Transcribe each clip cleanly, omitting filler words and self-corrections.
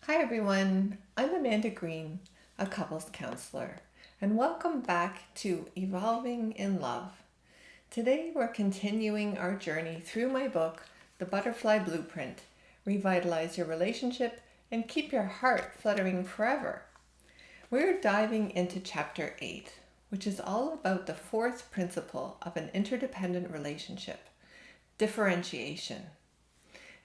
Hi everyone, I'm Amanda Green, a couples counselor, and welcome back to Evolving in Love. Today we're continuing our journey through my book, The Butterfly Blueprint, Revitalize Your Relationship and Keep Your Heart Fluttering Forever. We're diving into Chapter 8, which is all about the fourth principle of an interdependent relationship, differentiation.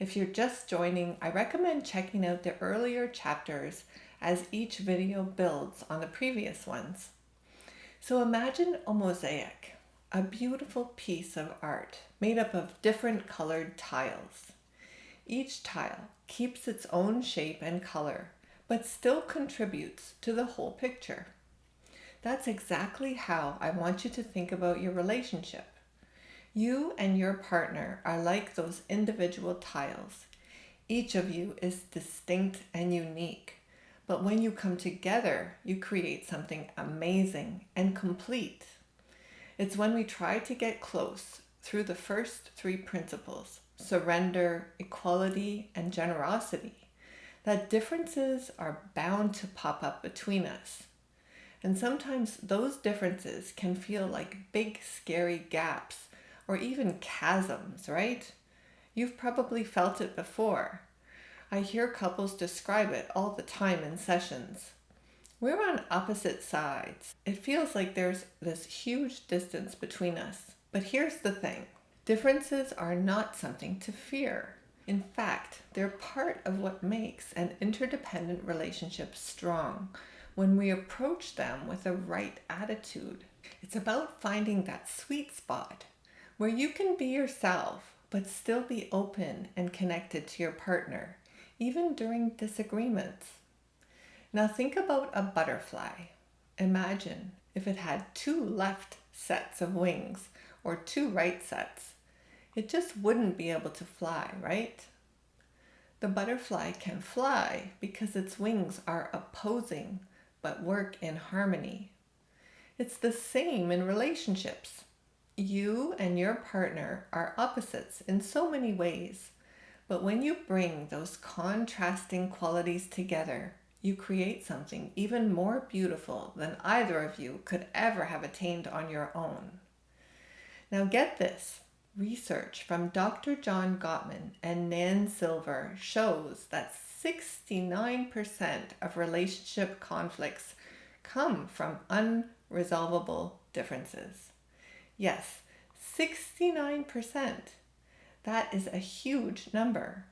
If you're just joining, I recommend checking out the earlier chapters as each video builds on the previous ones. So imagine a mosaic, a beautiful piece of art made up of different colored tiles. Each tile keeps its own shape and color, but still contributes to the whole picture. That's exactly how I want you to think about your relationship. You and your partner are like those individual tiles. Each of you is distinct and unique, but when you come together, you create something amazing and complete. It's when we try to get close through the first three principles, surrender, equality, and generosity, that differences are bound to pop up between us. And sometimes those differences can feel like big, scary gaps or even chasms, right? You've probably felt it before. I hear couples describe it all the time in sessions. We're on opposite sides. It feels like there's this huge distance between us. But here's the thing. Differences are not something to fear. In fact, they're part of what makes an interdependent relationship strong when we approach them with the right attitude. It's about finding that sweet spot where you can be yourself but still be open and connected to your partner, even during disagreements. Now think about a butterfly. Imagine if it had two left sets of wings or two right sets. It just wouldn't be able to fly, right? The butterfly can fly because its wings are opposing but work in harmony. It's the same in relationships. You and your partner are opposites in so many ways, but when you bring those contrasting qualities together, you create something even more beautiful than either of you could ever have attained on your own. Now get this. Research from Dr. John Gottman and Nan Silver shows that 69% of relationship conflicts come from unresolvable differences. Yes, 69%. That is a huge number.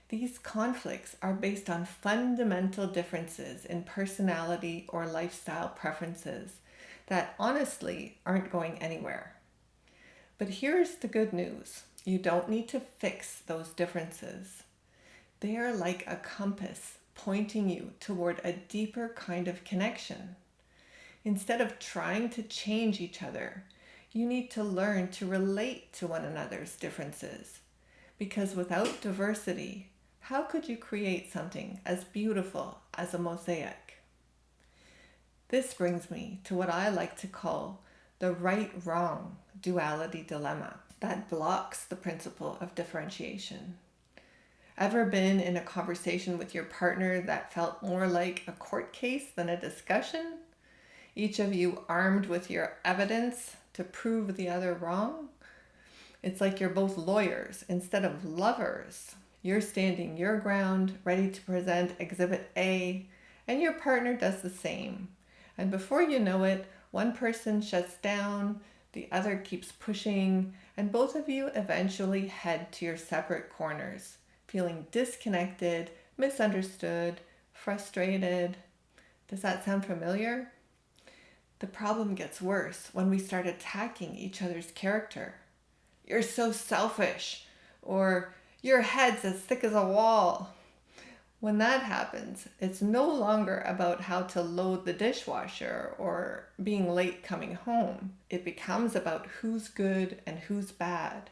These conflicts are based on fundamental differences in personality or lifestyle preferences that honestly aren't going anywhere. But here's the good news. You don't need to fix those differences. They are like a compass pointing you toward a deeper kind of connection. Instead of trying to change each other, you need to learn to relate to one another's differences. Because without diversity, how could you create something as beautiful as a mosaic? This brings me to what I like to call the right-wrong duality dilemma that blocks the principle of differentiation. Ever been in a conversation with your partner that felt more like a court case than a discussion? Each of you armed with your evidence to prove the other wrong? It's like you're both lawyers instead of lovers. You're standing your ground, ready to present Exhibit A, and your partner does the same. And before you know it, one person shuts down, the other keeps pushing, and both of you eventually head to your separate corners, feeling disconnected, misunderstood, frustrated. Does that sound familiar? The problem gets worse when we start attacking each other's character. You're so selfish, or your head's as thick as a wall. When that happens, it's no longer about how to load the dishwasher or being late coming home. It becomes about who's good and who's bad.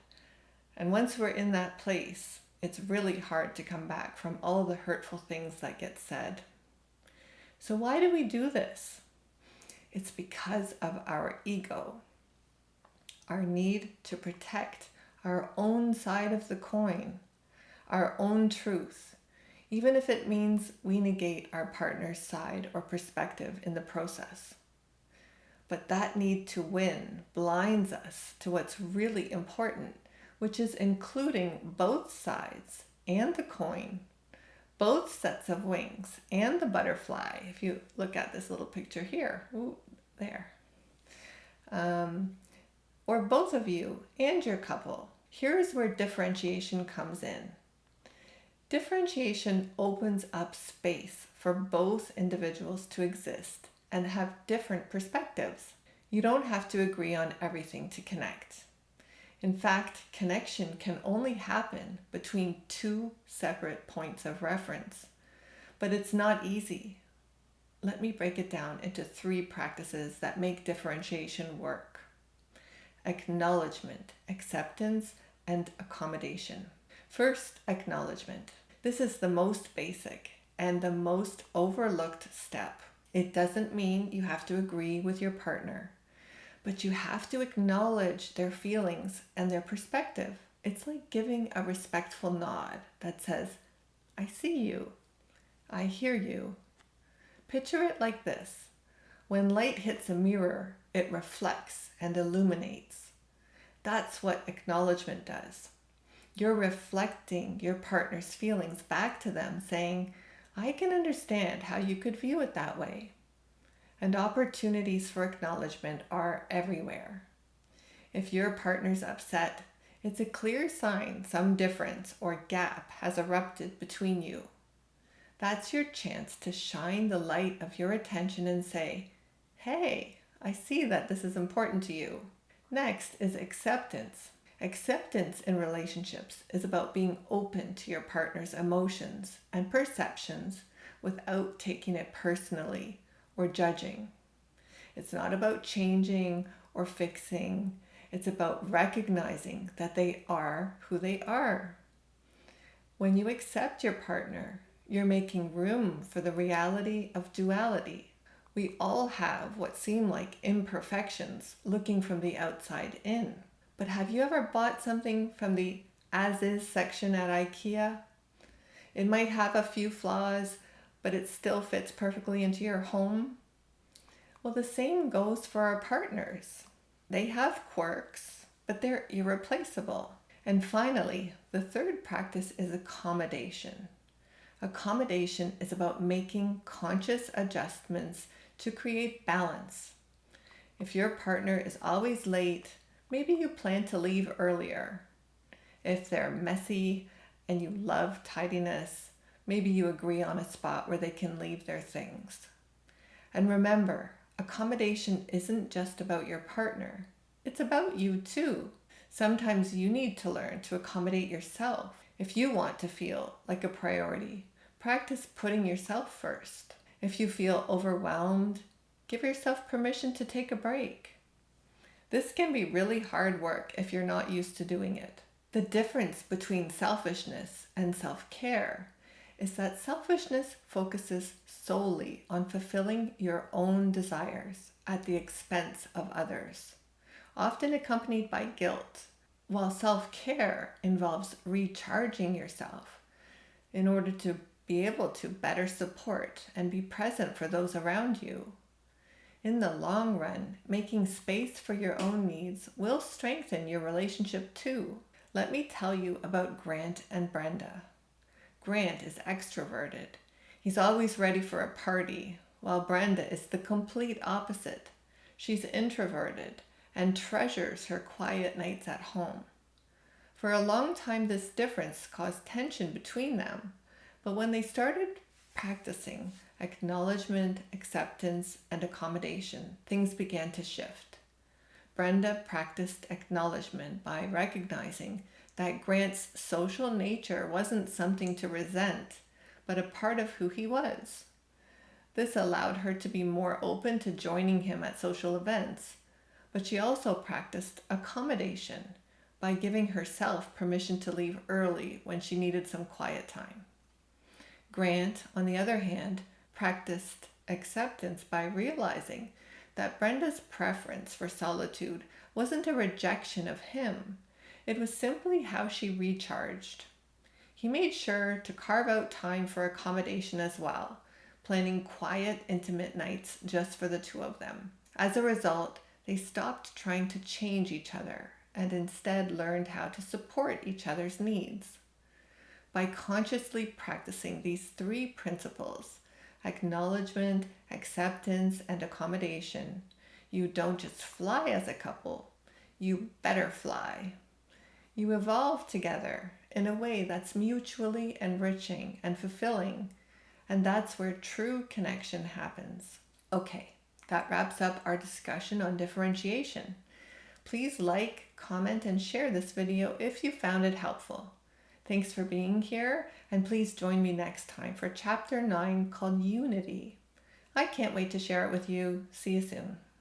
And once we're in that place, it's really hard to come back from all the hurtful things that get said. So why do we do this? It's because of our ego, our need to protect our own side of the coin, our own truth, even if it means we negate our partner's side or perspective in the process. But that need to win blinds us to what's really important, which is including both sides and the coin, both sets of wings and the butterfly. If you look at this little picture here, ooh, there. Or both of you and your couple. Here's where differentiation comes in. Differentiation opens up space for both individuals to exist and have different perspectives. You don't have to agree on everything to connect. In fact, connection can only happen between two separate points of reference. But it's not easy. Let me break it down into 3 practices that make differentiation work: acknowledgement, acceptance, and accommodation. First, acknowledgement. This is the most basic and the most overlooked step. It doesn't mean you have to agree with your partner, but you have to acknowledge their feelings and their perspective. It's like giving a respectful nod that says, I see you, I hear you. Picture it like this. When light hits a mirror, it reflects and illuminates. That's what acknowledgement does. You're reflecting your partner's feelings back to them, saying, I can understand how you could view it that way. And opportunities for acknowledgement are everywhere. If your partner's upset, it's a clear sign some difference or gap has erupted between you. That's your chance to shine the light of your attention and say, hey, I see that this is important to you. Next is acceptance. Acceptance in relationships is about being open to your partner's emotions and perceptions without taking it personally or judging. It's not about changing or fixing. It's about recognizing that they are who they are. When you accept your partner, you're making room for the reality of duality. We all have what seem like imperfections looking from the outside in. But have you ever bought something from the as-is section at IKEA? It might have a few flaws, but it still fits perfectly into your home. Well, the same goes for our partners. They have quirks, but they're irreplaceable. And finally, the third practice is accommodation. Accommodation is about making conscious adjustments to create balance. If your partner is always late, maybe you plan to leave earlier. If they're messy and you love tidiness, maybe you agree on a spot where they can leave their things. And remember, accommodation isn't just about your partner. It's about you too. Sometimes you need to learn to accommodate yourself. If you want to feel like a priority, practice putting yourself first. If you feel overwhelmed, give yourself permission to take a break. This can be really hard work if you're not used to doing it. The difference between selfishness and self-care is that selfishness focuses solely on fulfilling your own desires at the expense of others, often accompanied by guilt, while self-care involves recharging yourself in order to be able to better support and be present for those around you. In the long run, making space for your own needs will strengthen your relationship too. Let me tell you about Grant and Brenda. Grant is extroverted. He's always ready for a party, while Brenda is the complete opposite. She's introverted and treasures her quiet nights at home. For a long time, this difference caused tension between them, but when they started practicing acknowledgement, acceptance, and accommodation, things began to shift. Brenda practiced acknowledgement by recognizing that Grant's social nature wasn't something to resent, but a part of who he was. This allowed her to be more open to joining him at social events, but she also practiced accommodation by giving herself permission to leave early when she needed some quiet time. Grant, on the other hand, practiced acceptance by realizing that Brenda's preference for solitude wasn't a rejection of him. It was simply how she recharged. He made sure to carve out time for accommodation as well, planning quiet, intimate nights just for the two of them. As a result, they stopped trying to change each other and instead learned how to support each other's needs. By consciously practicing these three principles, acknowledgement, acceptance, and accommodation, you don't just fly as a couple, you better fly. You evolve together in a way that's mutually enriching and fulfilling, and that's where true connection happens. Okay, that wraps up our discussion on differentiation. Please like, comment, and share this video if you found it helpful. Thanks for being here, and please join me next time for Chapter 9 called Unity. I can't wait to share it with you. See you soon.